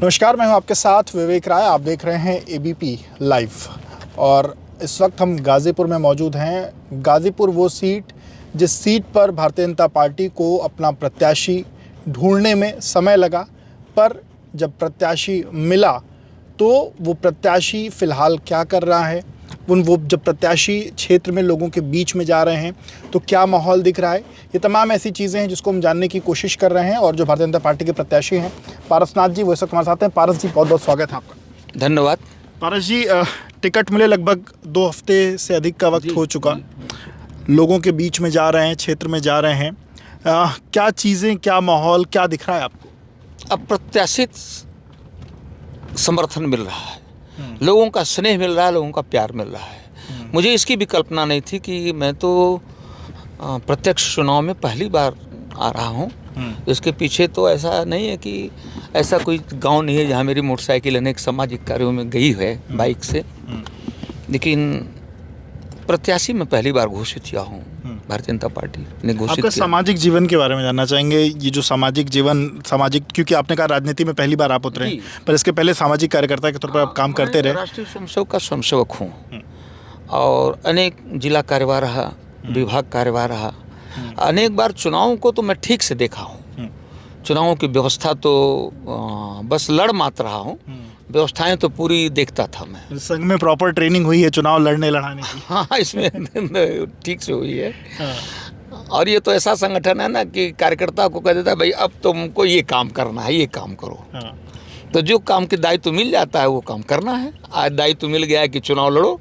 नमस्कार, मैं हूं आपके साथ विवेक राय। आप देख रहे हैं एबीपी लाइव और इस वक्त हम गाज़ीपुर में मौजूद हैं। गाज़ीपुर वो सीट जिस सीट पर भारतीय जनता पार्टी को अपना प्रत्याशी ढूंढने में समय लगा, पर जब प्रत्याशी मिला तो वो प्रत्याशी फ़िलहाल क्या कर रहा है, वो जब प्रत्याशी क्षेत्र में लोगों के बीच में जा रहे हैं तो क्या माहौल दिख रहा है, ये तमाम ऐसी चीज़ें हैं जिसको हम जानने की कोशिश कर रहे हैं। और जो भारतीय जनता पार्टी के प्रत्याशी हैं पारसनाथ जी, वो इस वक्त हमारे साथ हैं। पारस जी, बहुत बहुत स्वागत है आपका। धन्यवाद। पारस जी, टिकट मिले लगभग 2 हफ्ते से अधिक का वक्त हो चुका, लोगों के बीच में जा रहे हैं, क्षेत्र में जा रहे हैं, क्या चीज़ें, क्या माहौल, क्या दिख रहा है आपको? अप्रत्याशित समर्थन मिल रहा है, लोगों का स्नेह मिल रहा है, लोगों का प्यार मिल रहा है। मुझे इसकी भी कल्पना नहीं थी कि मैं तो प्रत्यक्ष चुनाव में पहली बार आ रहा हूँ। इसके पीछे तो ऐसा नहीं है कि ऐसा कोई गांव नहीं है जहाँ मेरी मोटरसाइकिल अनेक सामाजिक कार्यों में गई है बाइक से, लेकिन प्रत्याशी में पहली बार घोषित किया हूँ। भारतीय जनता पार्टी ने घोषित आपका किया। सामाजिक जीवन के बारे में जानना चाहेंगे। ये जो सामाजिक जीवन, क्योंकि आपने कहा राजनीति में पहली बार आप उतरे हैं, पर इसके पहले सामाजिक कार्यकर्ता के तौर पर आप काम करते रहे। राष्ट्रीय स्वयंसेवक का स्वयंसेवक हूँ और अनेक जिला कार्यवाह रहा, विभाग कार्यवाह रहा। अनेक बार चुनावों को तो मैं ठीक से देखा हूँ। चुनावों की व्यवस्था तो बस लड़ मात्र रहा हूँ, व्यवस्थाएं तो पूरी देखता था मैं। संघ में प्रॉपर ट्रेनिंग हुई है चुनाव लड़ने की? हाँ, इसमें ठीक से हुई है। और ये तो ऐसा संगठन है ना कि कार्यकर्ता को कह देता है भाई अब तुमको ये काम करना है, ये काम करो। तो जो काम के दायित्व मिल जाता है वो काम करना है। आज दायित्व मिल गया है कि चुनाव लड़ो,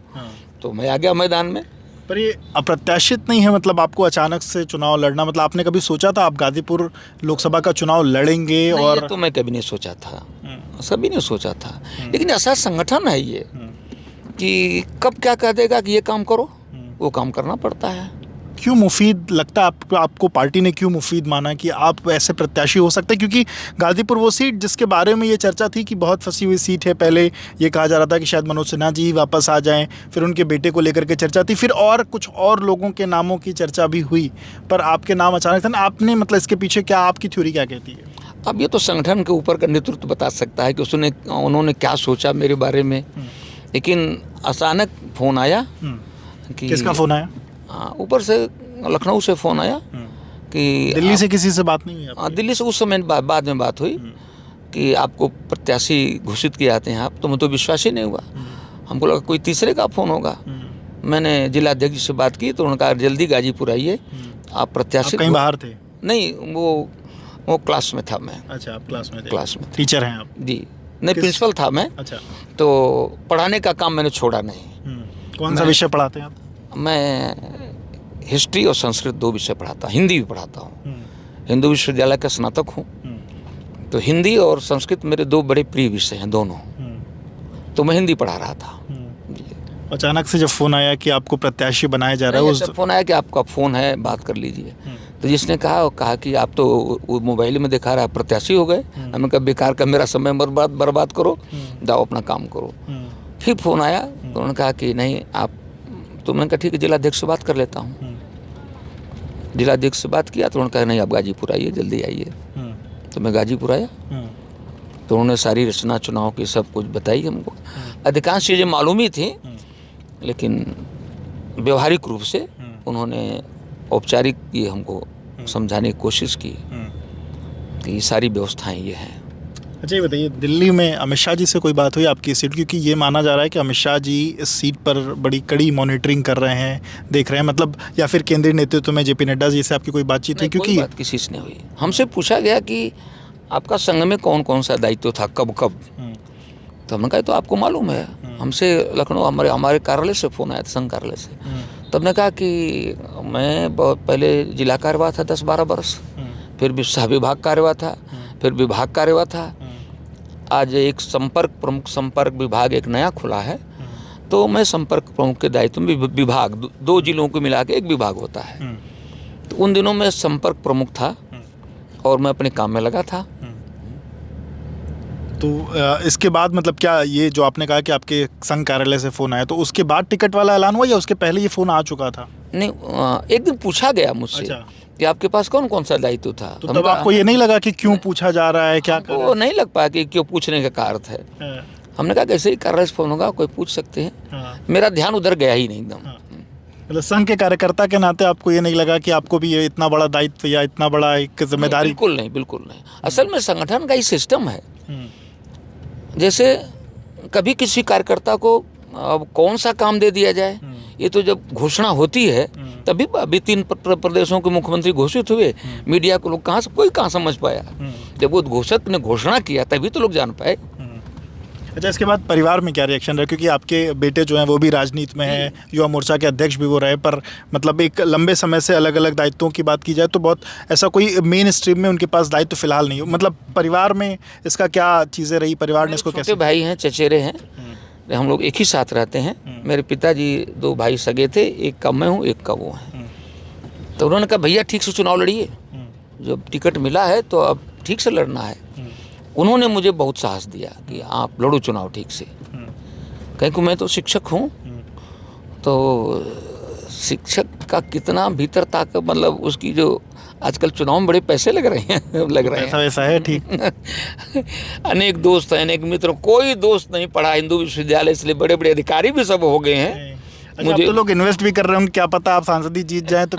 तो मैं आ गया मैदान में। पर ये अप्रत्याशित नहीं है, मतलब आपको अचानक से चुनाव लड़ना, मतलब आपने कभी सोचा था आप गाजीपुर लोकसभा का चुनाव लड़ेंगे? और ये तो मैं कभी नहीं सोचा था, सभी ने सोचा था, लेकिन ऐसा संगठन है ये कि कब क्या कह देगा कि ये काम करो, वो काम करना पड़ता है। क्यों मुफीद लगता है आपको पार्टी ने क्यों मुफीद माना कि आप ऐसे प्रत्याशी हो सकते हैं? क्योंकि गाजीपुर वो सीट जिसके बारे में ये चर्चा थी कि बहुत फंसी हुई सीट है, पहले ये कहा जा रहा था कि शायद मनोज सिन्हा जी ही वापस आ जाएं, फिर उनके बेटे को लेकर के चर्चा थी, फिर और कुछ और लोगों के नामों की चर्चा भी हुई, पर आपके नाम अचानक था। आपने, मतलब इसके पीछे क्या, आपकी थ्योरी क्या कहती है? अब ये तो संगठन के ऊपर का नेतृत्व बता सकता है कि उन्होंने क्या सोचा मेरे बारे में, लेकिन अचानक फ़ोन आया कि किसका फ़ोन आया? ऊपर से लखनऊ से फ़ोन आया कि दिल्ली से किसी से बात नहीं हुई आपकी? दिल्ली से उस समय बाद में बात हुई कि आपको प्रत्याशी घोषित किए जाते हैं आप, तो मुझे तो विश्वास ही नहीं हुआ। हमको लगा कोई तीसरे का फ़ोन होगा। मैंने जिलाध्यक्ष से बात की तो उन्होंने कहा जल्दी गाजीपुर आइए, आप प्रत्याशी। कहीं बाहर थे? नहीं, वो क्लास में था मैं। अच्छा, आप क्लास में थे? क्लास में टीचर हैं आप? जी नहीं, प्रिंसिपल था मैं। अच्छा। तो पढ़ाने का काम मैंने छोड़ा नहीं। कौन सा विषय पढ़ाते हैं आप? मैं हिस्ट्री और संस्कृत 2 विषय पढ़ाता हूँ, हिंदी भी पढ़ाता हूँ। हिंदू विश्वविद्यालय का स्नातक हूँ, तो हिंदी और संस्कृत मेरे 2 बड़े प्रिय विषय हैं दोनों। तो मैं हिंदी पढ़ा रहा था। अचानक से जब फ़ोन आया कि आपको प्रत्याशी बनाया जा रहा है, उस फ़ोन आया कि आपका फ़ोन है, बात कर लीजिए। तो जिसने कहा कि आप तो मोबाइल में दिखा रहा है प्रत्याशी हो गए। हमने कहा बेकार का मेरा समय बर्बाद करो, जाओ अपना काम करो। फिर फ़ोन आया तो उन्होंने कहा कि नहीं आप, तो मैंने कहा ठीक है जिलाध्यक्ष से बात कर लेता हूँ। जिलाध्यक्ष से बात किया तो उन्होंने कहा नहीं आप गाजीपुर आइए, जल्दी आइए। तो मैं गाजीपुर आया तो उन्होंने सारी रचना चुनाव की सब कुछ बताई हमको। अधिकांश चीज़ें मालूम ही थी, लेकिन व्यवहारिक रूप से उन्होंने औपचारिक ये हमको समझाने की कोशिश की कि ये सारी व्यवस्थाएं ये हैं। अच्छा, ये बताइए, दिल्ली में अमित शाह जी से कोई बात हुई आपकी सीट? क्योंकि ये माना जा रहा है कि अमित शाह जी इस सीट पर बड़ी कड़ी मॉनिटरिंग कर रहे हैं, देख रहे हैं, मतलब, या फिर केंद्रीय नेतृत्व में जेपी नड्डा जी से आपकी कोई बातचीत हुई? क्योंकि बात किसी से नहीं हुई। हमसे पूछा गया कि आपका संघ में कौन कौन सा दायित्व था, कब कब, तो हमने कहा तो आपको मालूम है। हमसे लखनऊ हमारे कार्यालय से फ़ोन आया था, संघ कार्यालय से। तब हमने कहा कि मैं बहुत पहले जिला कार्यवाह था 10-12 वर्ष, फिर सह विभाग कार्यवाह था, फिर विभाग कार्यवाह था। आज एक प्रमुख संपर्क विभाग एक नया खुला है, तो मैं संपर्क प्रमुख के दायित्व में विभाग 2 जिलों को मिला के एक विभाग होता है। तो उन दिनों में संपर्क प्रमुख था और मैं अपने काम में लगा था। तो इसके बाद, मतलब, क्या ये जो आपने कहा कि आपके संघ कार्यालय से फ़ोन आया, तो उसके बाद टिकट वाला ऐलान हुआ या उसके पहले ये फ़ोन आ चुका था? नहीं, एक दिन पूछा गया मुझसे। अच्छा। कि आपके पास कौन कौन सा दायित्व था। तो तब आपको ये नहीं लगा कि क्यों पूछा जा रहा है, क्या कर रहा वो नहीं लग पाया कि क्यों पूछने का क्या अर्थ है। है? हमने कहा कैसे ही कार्य फोन होगा, कोई पूछ सकते हैं। हाँ। मेरा ध्यान उधर गया ही नहीं एकदम। मतलब संघ के कार्यकर्ता के नाते आपको ये नहीं लगा कि आपको भी ये इतना बड़ा दायित्व या इतना बड़ा एक जिम्मेदारी? बिल्कुल नहीं, बिल्कुल नहीं। असल में संगठन का ही सिस्टम है। हम्म, जैसे कभी किसी कार्यकर्ता को अब कौन सा काम दे दिया जाए, ये तो जब घोषणा होती है तभी। अभी 3 प्रदेशों के मुख्यमंत्री घोषित हुए, मीडिया को लोग कोई कहाँ समझ पाया। जब वो घोषक ने घोषणा किया तभी तो लोग जान पाए। अच्छा, इसके बाद परिवार में क्या रिएक्शन रहा? क्योंकि आपके बेटे जो हैं वो भी राजनीति में हैं, युवा मोर्चा के अध्यक्ष भी वो रहे, पर मतलब एक लंबे समय से अलग अलग दायित्वों की बात की जाए तो बहुत ऐसा कोई मेन स्ट्रीम में उनके पास दायित्व फिलहाल नहीं हो। मतलब परिवार में इसका क्या चीज़ें रही, परिवार ने इसको कैसे? छोटे भाई हैं, चचेरे हैं, हम लोग एक ही साथ रहते हैं। मेरे पिताजी 2 भाई सगे थे, एक का मैं हूँ, एक का वो है। तो उन्होंने कहा भैया ठीक से चुनाव लड़िए, जब टिकट मिला है तो अब ठीक से लड़ना है। उन्होंने मुझे बहुत साहस दिया कि आप लड़ो चुनाव ठीक से। कहीं को मैं तो शिक्षक हूँ, तो शिक्षक का कितना भीतर ताकत, मतलब उसकी जो आजकल चुनाव में बड़े पैसे लग रहे हैं लग रहे हैं। ऐसा है, ठीक। अनेक दोस्त हैं, अनेक मित्र, कोई दोस्त नहीं पढ़ा हिंदू विश्वविद्यालय, इसलिए बड़े बड़े अधिकारी भी सब हो गए हैं। अच्छा, मुझे तो लोग इन्वेस्ट भी कर रहे होंगे, क्या पता आप सांसद ही जीत जाए तो।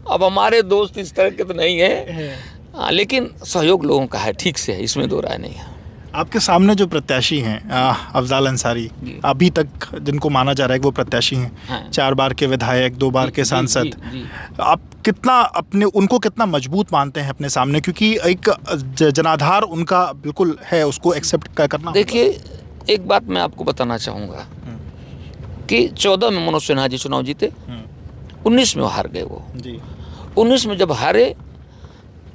अब हमारे दोस्त इस तरह के तो नहीं है, लेकिन सहयोग लोगों का है, ठीक से है, इसमें दो राय नहीं है। आपके सामने जो प्रत्याशी हैं अफजाल अंसारी, अभी तक जिनको माना जा रहा है कि वो प्रत्याशी हैं, हाँ। 4 बार के विधायक, 2 बार के सांसद, आप कितना उनको कितना मजबूत मानते हैं अपने सामने? क्योंकि एक जनाधार उनका बिल्कुल है, उसको एक्सेप्ट करना। देखिए, एक बात मैं आपको बताना चाहूँगा कि 14 में मनोज सिन्हा जी चुनाव जीते, 19 में हार गए वो जी। 19 में जब हारे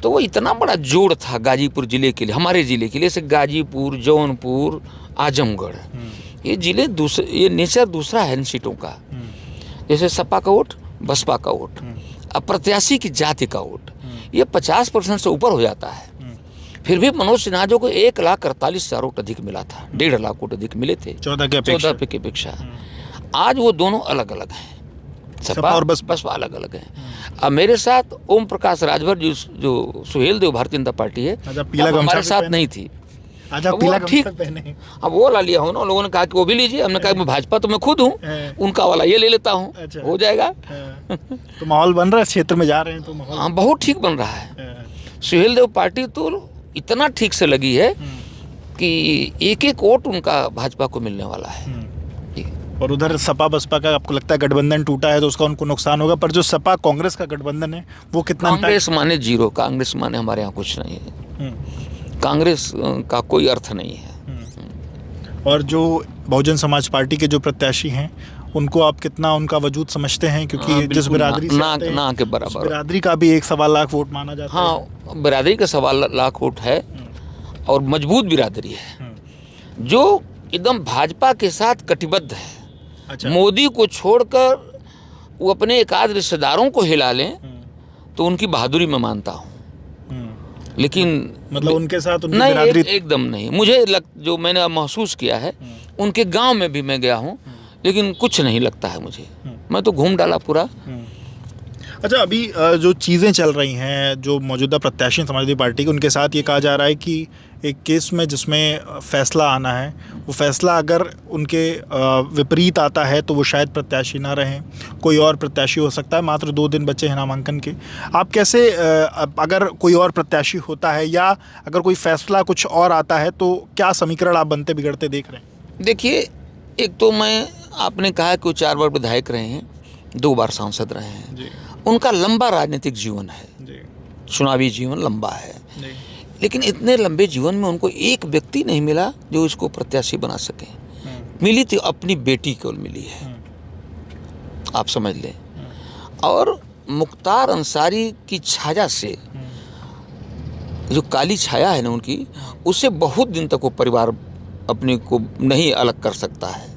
तो वो इतना बड़ा जोड़ था गाजीपुर जिले के लिए, हमारे जिले के लिए, जैसे गाजीपुर, जौनपुर, आजमगढ़, ये जिले दूसरे, ये नेचर दूसरा है इन सीटों का। जैसे सपा का वोट, बसपा का वोट, अब प्रत्याशी की जाति का वोट, ये 50% से ऊपर हो जाता है। फिर भी मनोज सिन्हा जो को 1,48,000 वोट अधिक मिला था, 1.5 लाख वोट अधिक मिले थे 14 की अपेक्षा। आज वो दोनों अलग अलग हैं, सपा और बसपा अलग अलग है। अब मेरे साथ ओम प्रकाश राजभर जो सुहेल देव भारतीय जनता पार्टी है, हमारे साथ नहीं थी। ठीक, अब वो वाला लिया हो ना, लोगों ने कहा कि वो भी लीजिए, हमने कहा मैं भाजपा तो मैं खुद हूँ, उनका वाला ये ले लेता हूँ। अच्छा। हो जाएगा। तो माहौल बन रहा है, क्षेत्र में जा रहे हैं तो माहौल? हाँ, बहुत ठीक बन रहा है। सुहेल देव पार्टी तो इतना ठीक से लगी है कि एक वोट उनका भाजपा को मिलने वाला है। और उधर सपा बसपा का आपको लगता है गठबंधन टूटा है तो उसका उनको नुकसान होगा, पर जो सपा कांग्रेस का गठबंधन है वो कितना? कांग्रेस माने जीरो, कांग्रेस माने हमारे यहाँ कुछ नहीं है, कांग्रेस का कोई अर्थ नहीं है। और जो बहुजन समाज पार्टी के जो प्रत्याशी हैं उनको आप कितना उनका वजूद समझते हैं? क्योंकि जिस बिरादरी से आते हैं, ना के बराबर बिरादरी का भी 1.25 लाख वोट माना जाता है। हाँ, बिरादरी का 1.25 लाख वोट है और मजबूत बिरादरी है जो एकदम भाजपा के साथ कटिबद्ध है। अच्छा। मोदी को छोड़कर वो अपने एकाध रिश्तेदारों को हिला लें तो उनकी बहादुरी मैं मानता हूँ, लेकिन मतलब उनके साथ उनकी नहीं, बिरादरी एकदम नहीं। मुझे जो मैंने महसूस किया है, उनके गांव में भी मैं गया हूँ, लेकिन कुछ नहीं लगता है मुझे, मैं तो घूम डाला पूरा। अच्छा, अभी जो चीज़ें चल रही हैं, जो मौजूदा प्रत्याशी समाजवादी पार्टी के, उनके साथ ये कहा जा रहा है कि एक केस में जिसमें फैसला आना है, वो फैसला अगर उनके विपरीत आता है तो वो शायद प्रत्याशी ना रहें, कोई और प्रत्याशी हो सकता है। मात्र 2 दिन बचे हैं नामांकन के। आप कैसे, अगर कोई और प्रत्याशी होता है या अगर कोई फैसला कुछ और आता है तो क्या समीकरण आप बनते बिगड़ते देख रहे हैं? देखिए, एक तो आपने कहा कि वो 4 बार विधायक रहे हैं, 2 बार सांसद रहे हैं, उनका लंबा राजनीतिक जीवन है, चुनावी जीवन लंबा है, लेकिन इतने लंबे जीवन में उनको एक व्यक्ति नहीं मिला जो इसको प्रत्याशी बना सके। मिली तो अपनी बेटी को मिली है, आप समझ लें। और मुख्तार अंसारी की छाया से, जो काली छाया है ना उनकी, उससे बहुत दिन तक वो परिवार अपने को नहीं अलग कर सकता है।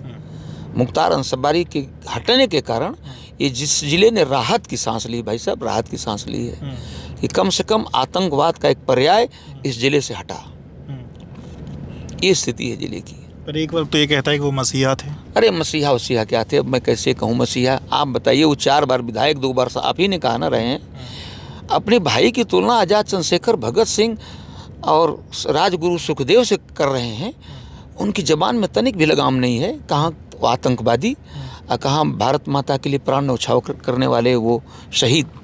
मुख्तार अंसारी के हटने के कारण ये जिस जिले ने राहत की सांस ली, भाई साहब, राहत की सांस ली है कि कम से कम आतंकवाद का एक पर्याय इस जिले से हटा, ये स्थिति है जिले की। पर एक बार तो ये कहता है कि वो मसीहा थे। अरे मसीहा वसीहा क्या थे, अब मैं कैसे कहूँ मसीहा। आप बताइए, वो 4 बार विधायक, 2 बार आप ही ने कहा ना रहे हैं। अपने भाई की तुलना आज़ाद चंद्रशेखर, भगत सिंह और राजगुरु सुखदेव से कर रहे हैं। उनकी जबान में तनिक भी लगाम नहीं है। कहाँ वो आतंकवादी और कहाँ भारत माता के लिए प्राण न्यौछावर करने वाले वो शहीद।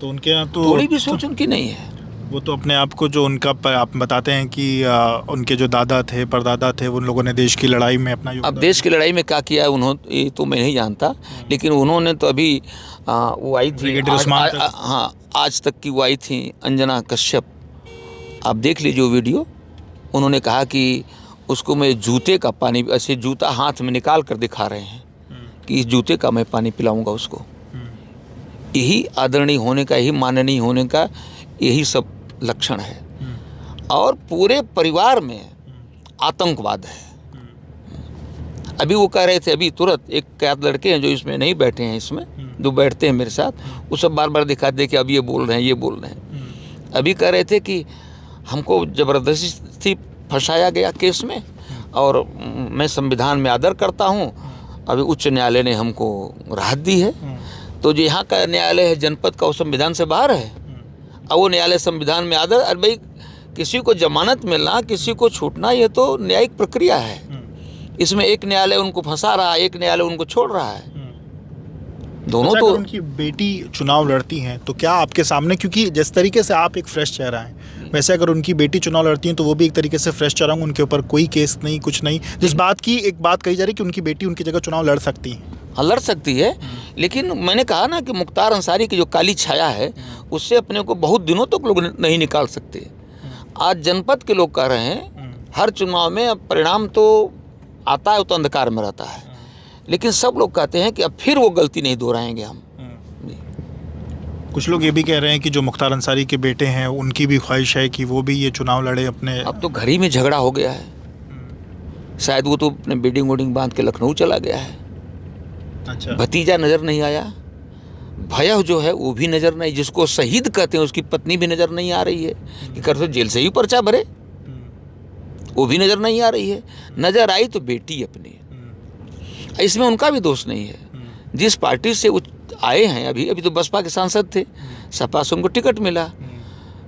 तो उनके यहाँ तो थोड़ी भी सोच उनकी नहीं है। वो तो अपने आप को जो उनका आप बताते हैं कि उनके जो दादा थे, परदादा थे, उन लोगों ने देश की लड़ाई में अपना अब देश की लड़ाई में क्या किया है उन्होंने, ये तो मैं नहीं जानता, लेकिन उन्होंने तो अभी वो आई थी हाँ, आज तक की वो आई थी अंजना कश्यप, आप देख लीजिए वो वीडियो। उन्होंने कहा कि उसको मैं जूते का पानी, ऐसे जूता हाथ में निकाल कर दिखा रहे हैं कि इस जूते का मैं पानी पिलाऊंगा उसको। यही आदरणीय होने का, यही माननीय होने का, यही सब लक्षण है। और पूरे परिवार में आतंकवाद है। अभी वो कह रहे थे, अभी तुरंत एक कैद लड़के हैं जो इसमें नहीं बैठे हैं, इसमें जो बैठते हैं मेरे साथ, वो सब बार बार दिखाते हैं कि अब ये बोल रहे हैं, ये बोल रहे हैं। अभी कह रहे थे कि हमको ज़बरदस्ती फंसाया गया केस में और मैं संविधान में आदर करता हूँ, अभी उच्च न्यायालय ने हमको राहत दी है। तो जो यहाँ का न्यायालय है जनपद का, वो संविधान से बाहर है। अब वो न्यायालय संविधान में आदर, अरे भाई किसी को जमानत मिलना, किसी को छूटना, ये तो न्यायिक प्रक्रिया है। इसमें एक न्यायालय उनको फंसा रहा है, एक न्यायालय उनको छोड़ रहा है। दोनों तो उनकी बेटी चुनाव लड़ती हैं तो क्या आपके सामने, क्योंकि जिस तरीके से आप एक फ्रेश चेहरा हैं, वैसे अगर उनकी बेटी चुनाव लड़ती हैं तो वो भी एक तरीके से फ्रेश चेहरा होंगे, उनके ऊपर कोई केस नहीं, कुछ नहीं। जिस बात की एक बात कही जा रही है कि उनकी बेटी उनकी जगह चुनाव लड़ सकती है। हाँ, लड़ सकती है, लेकिन मैंने कहा ना कि मुख्तार अंसारी की जो काली छाया है, उससे अपने को बहुत दिनों तक लोग नहीं निकाल सकते। आज जनपद के लोग कह रहे हैं हर चुनाव में अब परिणाम तो आता है, तो अंधकार में रहता है, लेकिन सब लोग कहते हैं कि अब फिर वो गलती नहीं दोहराएंगे हम। कुछ लोग ये भी कह रहे हैं कि जो मुख्तार अंसारी के बेटे हैं उनकी भी ख्वाहिश है कि वो भी ये चुनाव लड़े अपने। अब तो घर ही में झगड़ा हो गया है, शायद वो तो अपने बिल्डिंग वोडिंग बांध के लखनऊ चला गया है। अच्छा। भतीजा नज़र नहीं आया, भैया जो है वो भी नज़र नहीं, जिसको शहीद कहते हैं उसकी पत्नी भी नज़र नहीं आ रही है कि कर तो जेल से ही पर्चा भरे, वो भी नज़र नहीं आ रही है। नज़र आई तो बेटी अपनी, इसमें उनका भी दोष नहीं है। जिस पार्टी से वो आए हैं, अभी तो बसपा के सांसद थे, सपा से उनको टिकट मिला,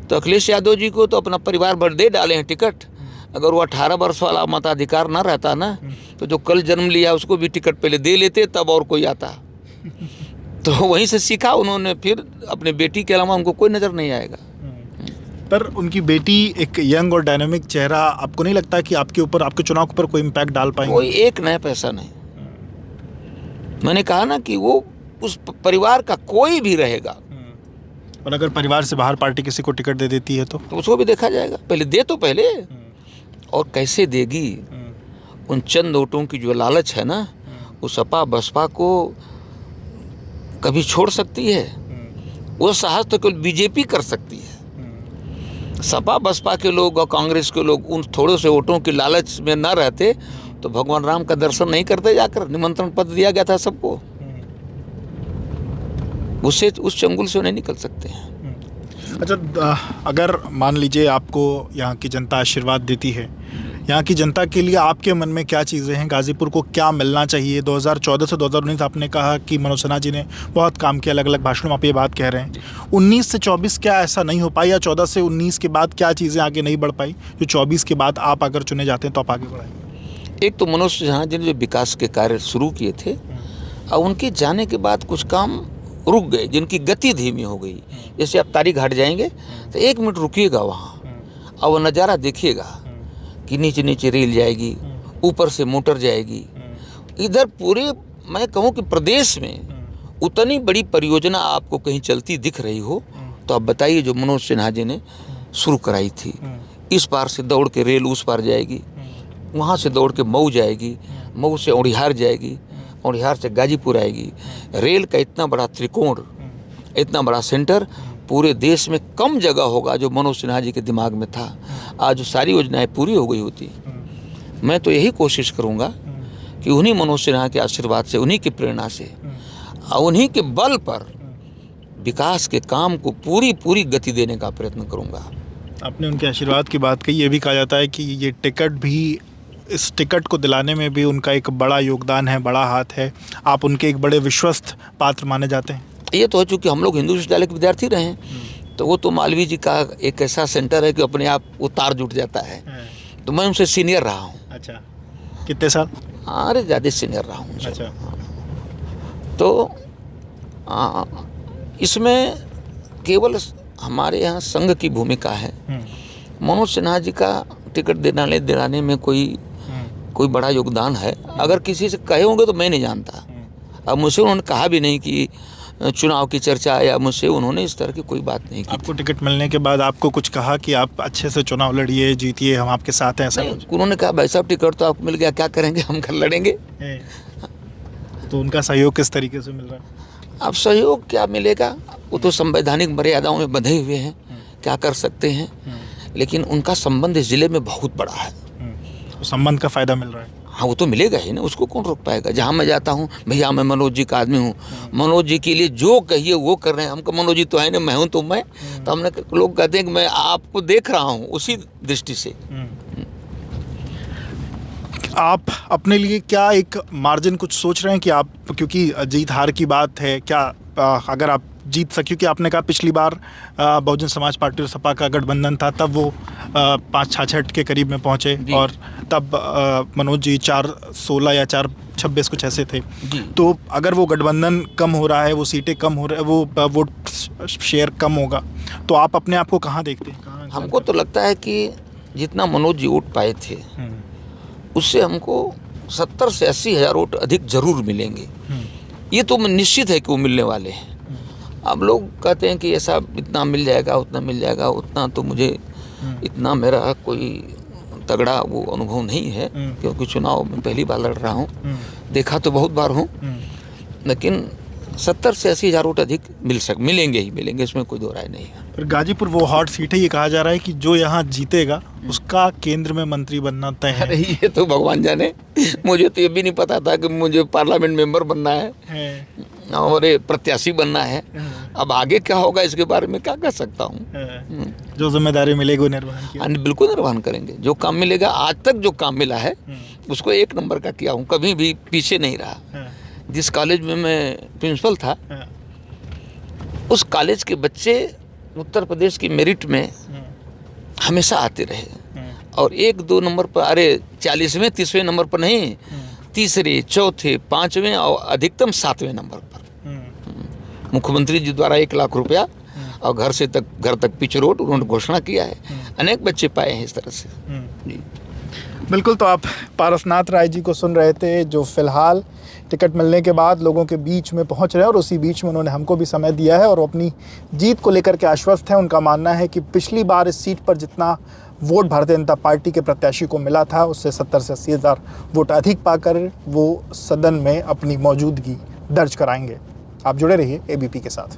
तो अखिलेश यादव जी को तो अपना परिवार भर दे डाले हैं टिकट। अगर वो 18 वर्ष वाला मताधिकार ना रहता ना, तो जो कल जन्म लिया उसको भी टिकट पहले दे लेते, तब और कोई आता। तो वहीं से सीखा उन्होंने, फिर अपने बेटी के अलावा उनको कोई नज़र नहीं आएगा। पर उनकी बेटी एक यंग और डायनामिक चेहरा, आपको नहीं लगता कि आपके ऊपर, आपके चुनाव के ऊपर कोई इम्पैक्ट डाल पाएंगे? कोई एक नया पैसा नहीं। मैंने कहा ना कि वो उस परिवार का कोई भी रहेगा। और अगर परिवार से बाहर पार्टी किसी को टिकट दे देती है तो उसको भी देखा जाएगा। पहले दे तो पहले, और कैसे देगी। उन चंद वोटों की जो लालच है ना, वो सपा बसपा को कभी छोड़ सकती है। वो साहस तो केवल बीजेपी कर सकती है। सपा बसपा के लोग और कांग्रेस के लोग उन थोड़े से वोटों की लालच में न रहते तो भगवान राम का दर्शन नहीं करते जाकर। निमंत्रण पत्र दिया गया था सबको, उससे उस चंगुल से नहीं निकल सकते हैं। अच्छा, अगर मान लीजिए आपको यहाँ की जनता आशीर्वाद देती है, यहाँ की जनता के लिए आपके मन में क्या चीज़ें हैं, गाज़ीपुर को क्या मिलना चाहिए? 2014 से 2019 आपने कहा कि मनोज सिन्हा जी ने बहुत काम किया, अलग अलग भाषणों में आप ये बात कह रहे हैं। 19 से 24 क्या ऐसा नहीं हो पाई, या 14 से 19 के बाद क्या चीज़ें आगे नहीं बढ़ पाई जो 24 के बाद आप अगर चुने जाते हैं तो आप आगे बढ़ाएंगे? एक तो मनोज सिन्हा जी ने जो विकास के कार्य शुरू किए थे, और उनके जाने के बाद कुछ काम रुक गए, जिनकी गति धीमी हो गई। जैसे आप तारी घाट जाएंगे तो 1 मिनट रुकिएगा वहाँ, और वो नज़ारा देखिएगा कि नीचे नीचे रेल जाएगी, ऊपर से मोटर जाएगी। इधर पूरे मैं कहूँ कि प्रदेश में उतनी बड़ी परियोजना आपको कहीं चलती दिख रही हो तो आप बताइए, जो मनोज सिन्हा जी ने शुरू कराई थी। इस पार से दौड़ के रेल उस पार जाएगी, वहाँ से दौड़ के मऊ जाएगी, मऊ से औड़िहार जाएगी, औड़िहार से गाजीपुर आएगी। रेल का इतना बड़ा त्रिकोण, इतना बड़ा सेंटर पूरे देश में कम जगह होगा जो मनोज सिन्हा जी के दिमाग में था। आज सारी योजनाएं पूरी हो गई होती। मैं तो यही कोशिश करूंगा कि उन्हीं मनोज सिन्हा के आशीर्वाद से, उन्हीं की प्रेरणा से, उन्हीं के बल पर विकास के काम को पूरी गति देने का प्रयत्न करूंगा। आपने उनके आशीर्वाद की बात कही, ये भी कहा जाता है कि ये टिकट भी इस टिकट को दिलाने में भी उनका एक बड़ा योगदान है, बड़ा हाथ है। आप उनके एक बड़े विश्वस्त पात्र माने जाते हैं। ये तो हो चूँकि हम लोग हिंदू विश्वविद्यालय के विद्यार्थी रहे हैं, तो वो तो मालवीय जी का एक ऐसा सेंटर है कि अपने आप वो तार जुट जाता है। तो मैं उनसे सीनियर रहा हूँ। अच्छा, कितने साल? अरे ज़्यादा सीनियर रहा हूँ। अच्छा। तो इसमें केवल हमारे यहाँ संघ की भूमिका है। मनोज सिन्हा जी का टिकट दिलाने में कोई बड़ा योगदान है। अगर किसी से कहे होंगे तो मैं नहीं जानता। अब मुझसे उन्होंने कहा भी नहीं कि चुनाव की चर्चा, या मुझसे उन्होंने इस तरह की कोई बात नहीं की। आपको टिकट मिलने के बाद आपको कुछ कहा कि आप अच्छे से चुनाव लड़िए, जीतिए, हम आपके साथ हैं, ऐसा कुछ? उन्होंने कहा भाई साहब टिकट तो आपको मिल गया, क्या करेंगे, हम कल लड़ेंगे। तो उनका सहयोग किस तरीके से मिल रहा है? अब सहयोग क्या मिलेगा, वो तो संवैधानिक मर्यादाओं में बंधे हुए हैं, क्या कर सकते हैं। लेकिन उनका संबंध इस जिले में बहुत बड़ा है। तो संबंध का फ़ायदा मिल रहा है। हाँ, वो तो मिलेगा ही ना, उसको कौन रोक पाएगा। जहाँ मैं जाता हूँ, भैया मैं मनोज जी का आदमी हूँ, मनोज जी के लिए जो कहिए वो कर रहे हैं। हमको मनोज जी तो है ना, मैं हूँ तो मैं, तो हमने लोग कहते हैं कि मैं आपको देख रहा हूँ उसी दृष्टि से। आप अपने लिए क्या एक मार्जिन कुछ सोच रहे हैं कि आप, क्योंकि जीत हार की बात है, क्या अगर आप जीत सके, क्योंकि आपने कहा पिछली बार बहुजन समाज पार्टी और सपा का गठबंधन था, तब वो 5-66 के करीब में पहुंचे, और तब मनोज जी 4-16 या 4-26 कुछ ऐसे थे। तो अगर वो गठबंधन कम हो रहा है, वो सीटें कम हो रहा है, वो वोट शेयर कम होगा, तो आप अपने आप को कहाँ देखते हैं? हमको तो लगता है कि जितना मनोज जी वोट पाए थे उससे हमको 70 से 80 हज़ार वोट अधिक जरूर मिलेंगे। ये तो निश्चित है कि वो मिलने वाले हैं। अब लोग कहते हैं कि ऐसा इतना मिल जाएगा, उतना मिल जाएगा, उतना तो मुझे इतना मेरा कोई तगड़ा वो अनुभव नहीं है, क्योंकि चुनाव में पहली बार लड़ रहा हूँ। देखा तो बहुत बार हूँ, लेकिन 70 से 80 हज़ार वोट अधिक मिलेंगे ही मिलेंगे, इसमें कोई दो राय नहीं है। फिर गाजीपुर वो हॉट सीट है, ये कहा जा रहा है कि जो यहाँ जीतेगा उसका केंद्र में मंत्री बनना तय है। अरे ये तो भगवान जाने, मुझे तो ये भी नहीं पता था कि मुझे पार्लियामेंट मेंबर बनना है और प्रत्याशी बनना है। अब आगे क्या होगा इसके बारे में क्या कह सकता हूँ। जो जिम्मेदारी मिलेगी वो निर्वहन किया। बिल्कुल निर्वहन करेंगे। जो काम मिलेगा, आज तक जो काम मिला है उसको 1 नंबर का किया हूँ, कभी भी पीछे नहीं रहा। जिस कॉलेज में मैं प्रिंसिपल था, उस कॉलेज के बच्चे उत्तर प्रदेश की मेरिट में हमेशा आते रहे, और 1-2 नंबर पर, अरे 40वें 30वें नंबर पर नहीं, तीसरे, चौथे, 5वें और अधिकतम 7वें नंबर पर। मुख्यमंत्री जी द्वारा 1 लाख रुपया और घर तक पिच रोड उन्होंने घोषणा किया है। अनेक बच्चे पाए हैं इस तरह से। जी बिल्कुल। तो आप पारसनाथ राय जी को सुन रहे थे, जो फिलहाल टिकट मिलने के बाद लोगों के बीच में पहुंच रहे हैं, और उसी बीच में उन्होंने हमको भी समय दिया है और अपनी जीत को लेकर के आश्वस्त हैं। उनका मानना है कि पिछली बार इस सीट पर जितना वोट भारतीय जनता पार्टी के प्रत्याशी को मिला था, उससे 70 से 80 हज़ार वोट अधिक पाकर वो सदन में अपनी मौजूदगी दर्ज कराएंगे। आप जुड़े रहिए एबीपी के साथ।